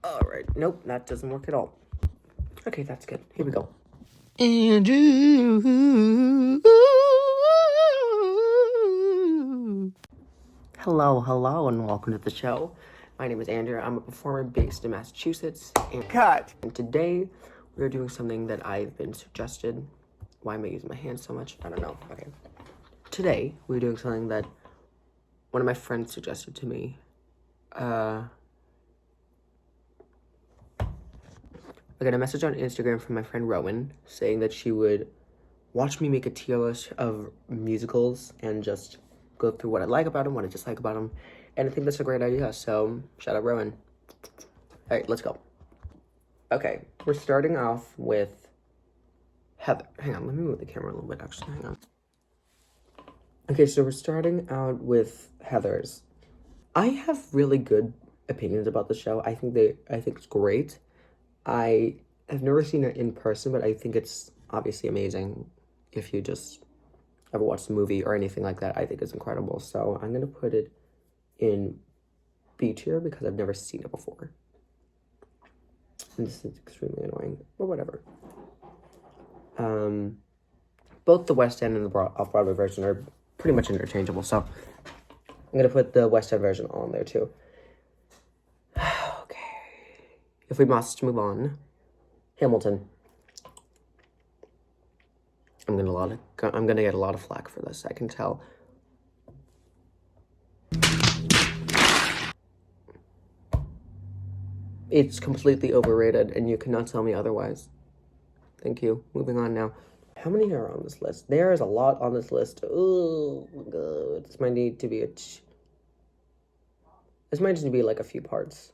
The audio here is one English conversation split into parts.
All right. Nope, that doesn't work at all. Okay, that's good. Here we go. Andrew. Hello, and welcome to the show. My name is Andrew. I'm a performer based in Massachusetts. And today, we're doing something that I've been suggested. Why am I using my hands so much? I don't know. Okay. Today, we're doing something that one of my friends suggested to me. I got a message on Instagram from my friend Rowan saying that she would watch me make a tier list of musicals and just go through what I like about them, what I dislike about them, and I think that's a great idea, so shout out Rowan. All right, let's go. Okay, we're starting off with Heather. Hang on, let me move the camera a little bit, actually, hang on. Okay, so we're starting out with Heathers. I have really good opinions about the show. I think it's great. I have never seen it in person, but I think it's obviously amazing. If you just ever watched the movie or anything like that, I think it's incredible. So I'm going to put it in B tier because I've never seen it before. And this is extremely annoying, but whatever. Both the West End and the off-Broadway version are pretty much interchangeable, so I'm going to put the West End version on there too. Okay. If we must move on, Hamilton. I'm gonna get a lot of flack for this, I can tell. It's completely overrated, and you cannot tell me otherwise. Thank you. Moving on now. How many are on this list? There is a lot on this list. Oh, God. This might need to be like a few parts.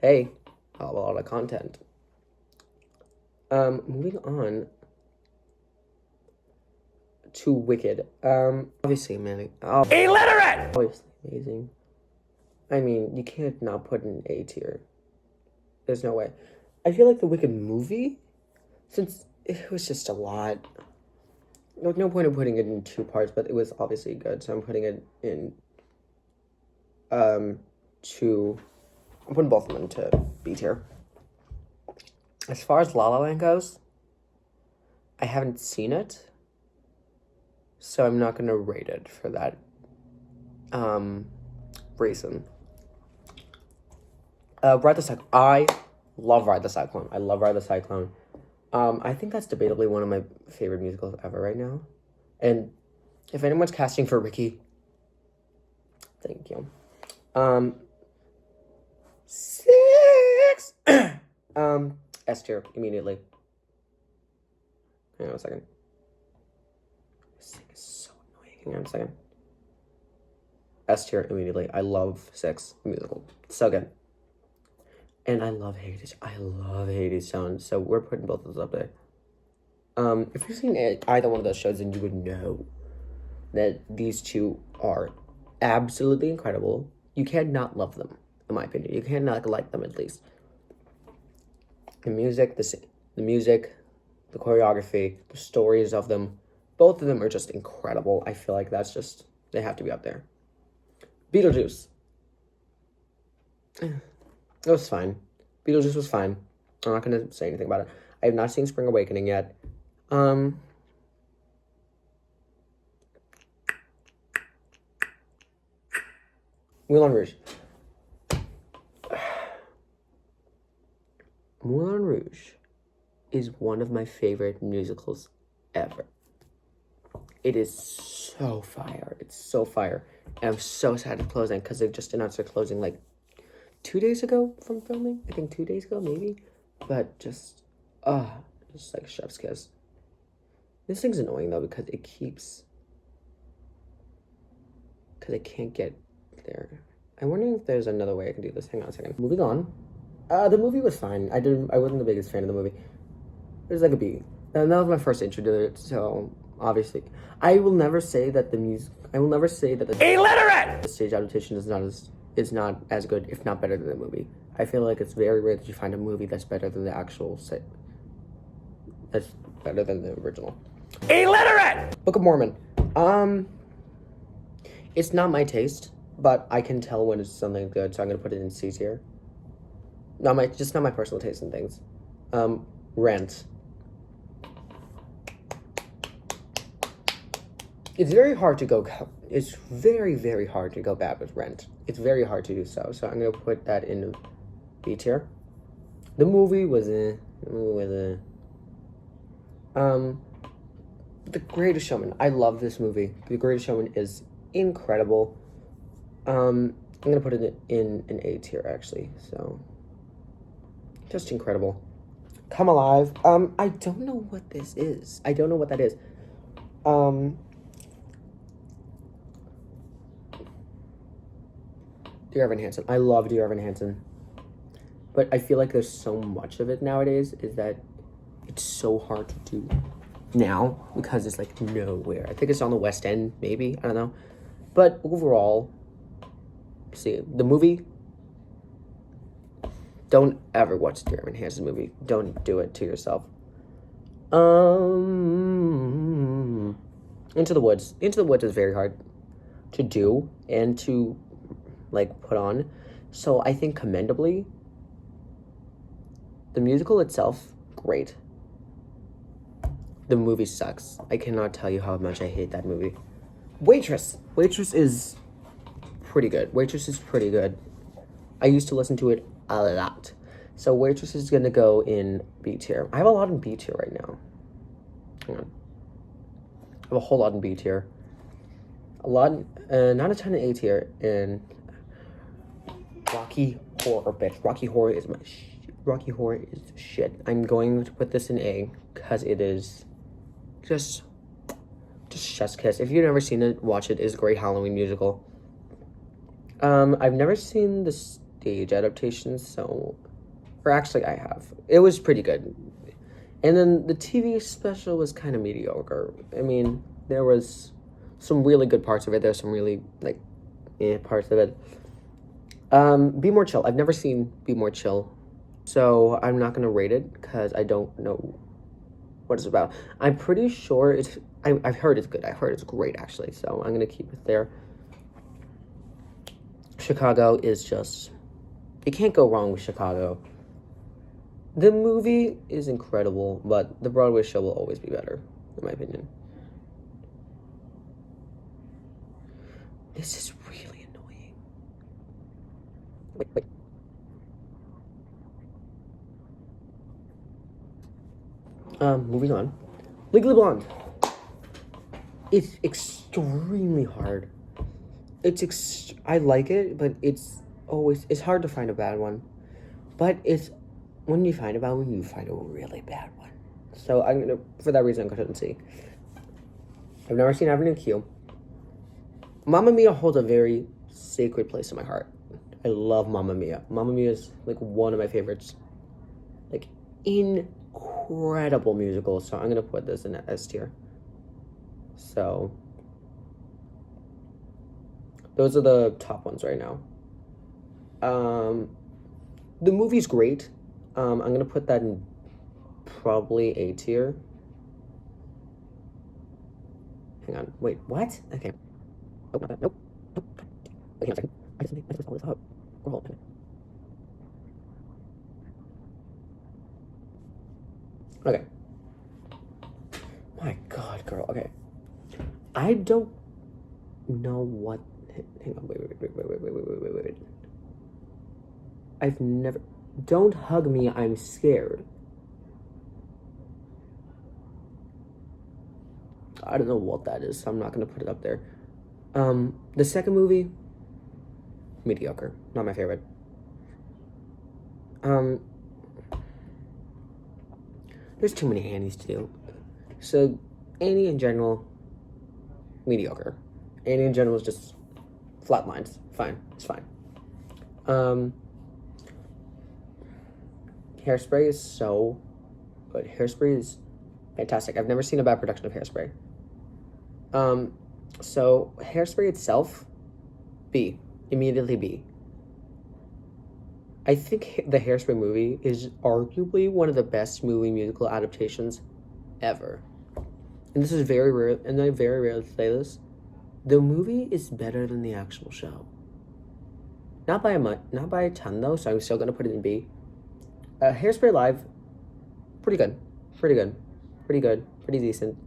Hey, a lot of content. Moving on to Wicked. Obviously, man. Illiterate! Obviously amazing. I mean, you can't not put in A tier. There's no way. I feel like the Wicked movie, since it was just a lot, there was no point in putting it in two parts, but it was obviously good, so I'm putting it in, I'm putting both of them into B tier. As far as La La Land goes, I haven't seen it, so I'm not going to rate it for that reason. Ride the Cyclone. I love Ride the Cyclone. I love Ride the Cyclone. I think that's debatably one of my favorite musicals ever right now. And if anyone's casting for Ricky, thank you. 6. S tier immediately. Hang on a second. This thing is so annoying. Hang on a second. S tier immediately. I love 6 musical. So good. And I love Hadestown. So we're putting both of those up there. If you've seen either one of those shows, then you would know that these two are absolutely incredible. You can't not love them, in my opinion. You can't not like them, at least. The music, the choreography, the stories of them, both of them are just incredible. I feel like they have to be up there. Beetlejuice. It was fine. Beetlejuice was fine. I'm not going to say anything about it. I have not seen Spring Awakening yet. Moulin Rouge. Moulin Rouge is one of my favorite musicals ever. It is so fire. It's so fire. And I'm so sad it's closing because they just announced they're closing like 2 days ago from filming. I think 2 days ago, maybe. But just like chef's kiss. This thing's annoying though because I can't get there. I'm wondering if there's another way I can do this. Hang on a second. Moving on. The movie was fine. I wasn't the biggest fan of the movie. It was like a B. And that was my first intro to it, so obviously. I will never say that the illiterate! The stage adaptation is not as good, if not better than the movie. I feel like it's very rare that you find a movie that's better than the actual that's better than the original. Illiterate! Book of Mormon. It's not my taste. but I can tell when it's something good, so I'm gonna put it in C tier. Not my personal taste in things. Rent. It's very hard to go. It's very, very hard to go bad with Rent. It's very hard to do so. So I'm gonna put that in B tier. The movie was The Greatest Showman. I love this movie. The Greatest Showman is incredible. I'm gonna put it in an A tier actually. So just incredible. Come Alive. I don't know what this is. I don't know what that is. Dear Evan Hansen. I love Dear Evan Hansen. But I feel like there's so much of it nowadays is that it's so hard to do now because it's like nowhere. I think it's on the West End, maybe. I don't know. But overall, see, the movie, don't ever watch Dear Evan Hansen movie. Don't do it to yourself. Into the Woods. Into the Woods is very hard to do and to like put on. So I think commendably, the musical itself, great. The movie sucks. I cannot tell you how much I hate that movie. Waitress. Waitress is pretty good. Waitress is pretty good. I used to listen to it a lot. So Waitress is gonna go in B tier. I have a lot in B tier right now. Hang on. I have a whole lot in B tier. A lot, not a ton in A tier. And Rocky Horror, bitch. Rocky Horror is Rocky Horror is shit. I'm going to put this in A because it is just chef's kiss. If you've never seen it, watch it. It's a great Halloween musical. I've never seen the stage adaptation, so, or actually I have. It was pretty good. And then the TV special was kind of mediocre. I mean, there was some really good parts of it. There's some really like parts of it. Be More Chill. I've never seen Be More Chill, so I'm not gonna rate it because I don't know what it's about. I'm pretty sure it's. I've heard it's good. I've heard it's great actually. So I'm gonna keep it there. Chicago is just. You can't go wrong with Chicago. The movie is incredible, but the Broadway show will always be better, in my opinion. This is really annoying. Wait. Moving on. Legally Blonde. It's extremely hard. I like it, but it's hard to find a bad one. But when you find a bad one, you find a really bad one. So for that reason, I couldn't see. I've never seen Avenue Q. Mamma Mia holds a very sacred place in my heart. I love Mamma Mia. Mamma Mia is like one of my favorites. Like incredible musical. So I'm gonna put this in S tier. So those are the top ones right now. The movie's great. I'm gonna put that in probably A tier. Hang on. Wait, what? Okay. Oh, not that. Nope. Wait a second. I just need to pull this up. Hold on. Okay. My God, girl. Okay. I don't know what. Hang on. Wait. I've never. Don't hug me. I'm scared. I don't know what that is, so I'm not gonna put it up there. The second movie, mediocre. Not my favorite. There's too many Annies to do. So, Annie in general, mediocre. Annie in general is just flat lines. Fine. It's fine. Hairspray is so good. Hairspray is fantastic. I've never seen a bad production of Hairspray. So Hairspray itself, B. Immediately B. I think the Hairspray movie is arguably one of the best movie musical adaptations ever. And this is very rare, and I very rarely say this. The movie is better than the actual show. Not by a ton though, so I'm still gonna put it in B. Hairspray Live, pretty good. Pretty decent.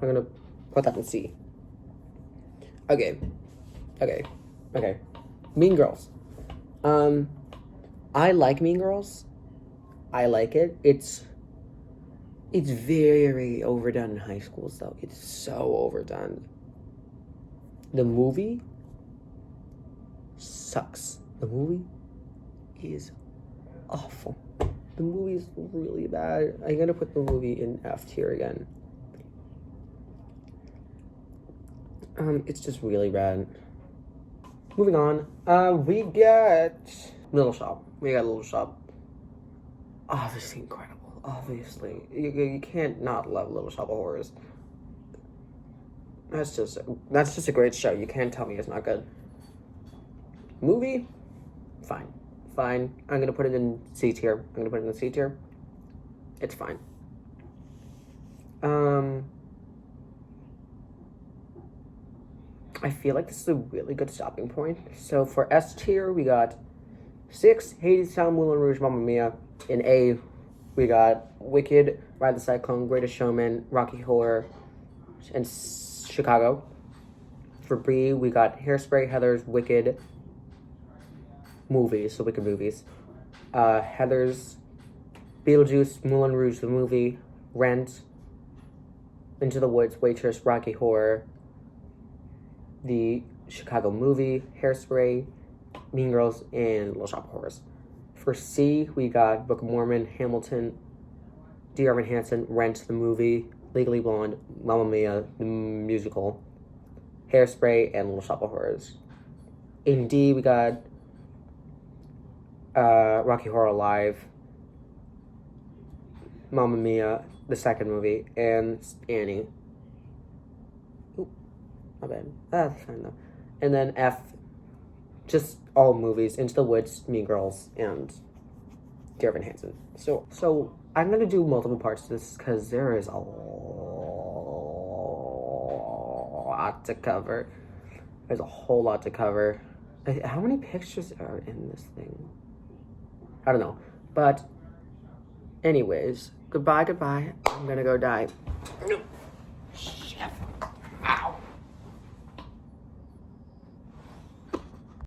I'm gonna put that in C. Okay. Mean Girls. I like Mean Girls. I like it. It's very overdone in high schools though. It's so overdone. The movie sucks. The movie is awful. The movie is really bad. I'm gonna put the movie in F tier again. It's just really bad. Moving on. We got Little Shop. Obviously incredible. Obviously, you can't not love Little Shop of Horrors. That's just a great show. You can't tell me it's not good. Movie, fine. I'm gonna put it in C tier. It's fine. I feel like this is a really good stopping point. So for S tier, we got 6, Hadestown, Moulin Rouge, Mamma Mia. In A, we got Wicked, Ride the Cyclone, Greatest Showman, Rocky Horror, and Chicago. For B, we got Hairspray, Heathers, Wicked movies, so Wicked movies. Heathers, Beetlejuice, Moulin Rouge, the movie, Rent, Into the Woods, Waitress, Rocky Horror, the Chicago movie, Hairspray, Mean Girls, and Little Shop of Horrors. For C, we got Book of Mormon, Hamilton, Dear Evan Hansen, Rent, the movie, Legally Blonde, Mamma Mia, the musical, Hairspray, and Little Shop of Horrors. In D, we got Rocky Horror Live, Mamma Mia, the second movie, and Annie. Oop, my bad. That's fine though. And then F, just all movies, Into the Woods, Mean Girls, and Dear Evan Hansen. So I'm gonna do multiple parts of this because there is a lot to cover. There's a whole lot to cover. How many pictures are in this thing? I don't know. But anyways, goodbye. I'm gonna go die.